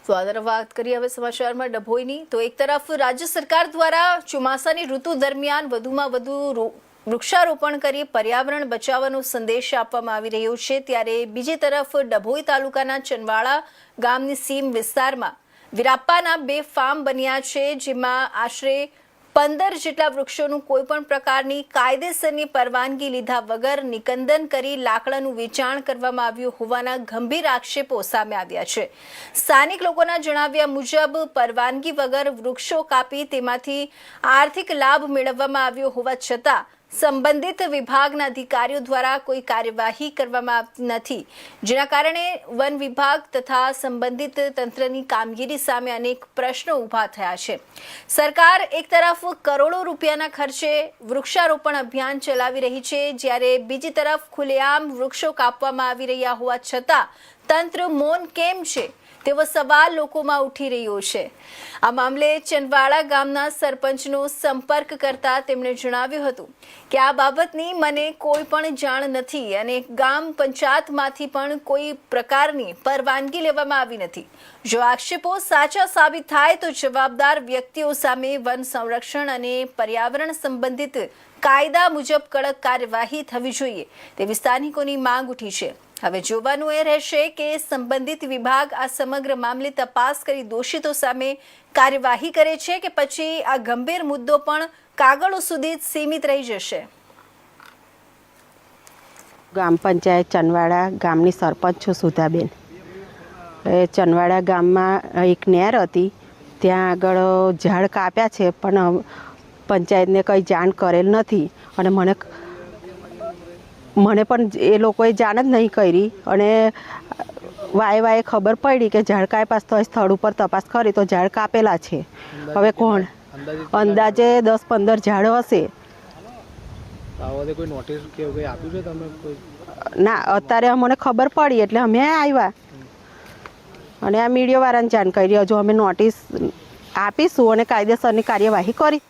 તો આ તરફ વાત કરીએ હવે સમાચારમાં ડભોઈની। તો એક તરફ રાજ્ય સરકાર દ્વારા ચોમાસાની ઋતુ દરમિયાન વધુમાં વધુ વૃક્ષારોપણ કરી પર્યાવરણ બચાવવાનો સંદેશ આપવામાં આવી રહ્યો છે, ત્યારે બીજી તરફ ડભોઈ તાલુકાના ચનવાડા ગામની સીમ વિસ્તારમાં વીરાપ્પાના 2 ફાર્મ બન્યા છે, જેમાં આશરે 15 જેટલા વૃક્ષોનું કોઈપણ પ્રકારની કાયદેસરની પરવાનગી લીધા વગર નિકંદન કરી લાકડાનું વેચાણ કરવામાં આવ્યું હોવાના ગંભીર આક્ષેપો સામે આવ્યા છે। સ્થાનિક લોકોના જણાવ્યા મુજબ પરવાનગી વગર વૃક્ષો કાપી તેમાંથી આર્થિક લાભ મેળવવામાં આવ્યો હોવા છતાં સંબંધિત વિભાગના અધિકારીઓ દ્વારા કોઈ કાર્યવાહી કરવામાં આવતી નથી, જેના કારણે વન વિભાગ તથા સંબંધિત તંત્રની કામગીરી સામે અનેક પ્રશ્નો ઊભા થયા છે। સરકાર એક તરફ કરોડો રૂપિયાના ખર્ચે વૃક્ષારોપણ અભિયાન ચલાવી રહી છે, જ્યારે બીજી તરફ ખુલ્લેઆમ વૃક્ષો કાપવામાં આવી રહ્યા હોવા છતાં તંત્ર મૌન કેમ છે તેવો સવાલ લોકોમાં ઉઠી રહ્યો છે। આ મામલે ચનવાડા ગામના સરપંચનો સંપર્ક કરતા તેમણે જણાવ્યું હતું કે આ બાબતની મને કોઈ પણ જાણ નથી અને ગામ પંચાયતમાંથી પણ કોઈ પ્રકારની પરવાનગી લેવામાં આવી નથી। જો આક્ષેપો સાચા સાબિત થાય તો જવાબદાર વ્યક્તિઓ સામે વન સંરક્ષણ અને પર્યાવરણ સંબંધિત કાયદા મુજબ કડક કાર્યવાહી થવી જોઈએ તેવી સ્થાનિકોની માંગ ઉઠી છે। હવે જોવાનું એ રહેશે કે સંબંધિત વિભાગ આ સમગ્ર મામલે તપાસ કરી દોષિતો સામે કાર્યવાહી કરે છે કે પછી આ ગંભીર મુદ્દો પણ કાગળો સુધી સીમિત રહી જશે। ગામ પંચાયત ચનવાડા ગામની સરપંચ છું સુધાબેન। ચનવાડા ગામમાં એક નહેર હતી, ત્યાં આગળ ઝાડ કાપ્યા છે પણ પંચાયતને કંઈ જાણ કરેલ નથી અને મને પણ એ લોકોએ જાણ જ નહીં કરી અને વાએ ખબર પડી કે ઝાડ કાપ્યા તો સ્થળ ઉપર તપાસ કરી તો ઝાડ કાપેલા છે। હવે કોણ અંદાજે 10-15 ઝાડ હશે। ના, અત્યારે અમને ખબર પડી એટલે અમે આવ્યા અને આ મીડિયાવાળાને જાણ કરી। હજુ અમે નોટિસ આપીશું અને કાયદેસરની કાર્યવાહી કરી।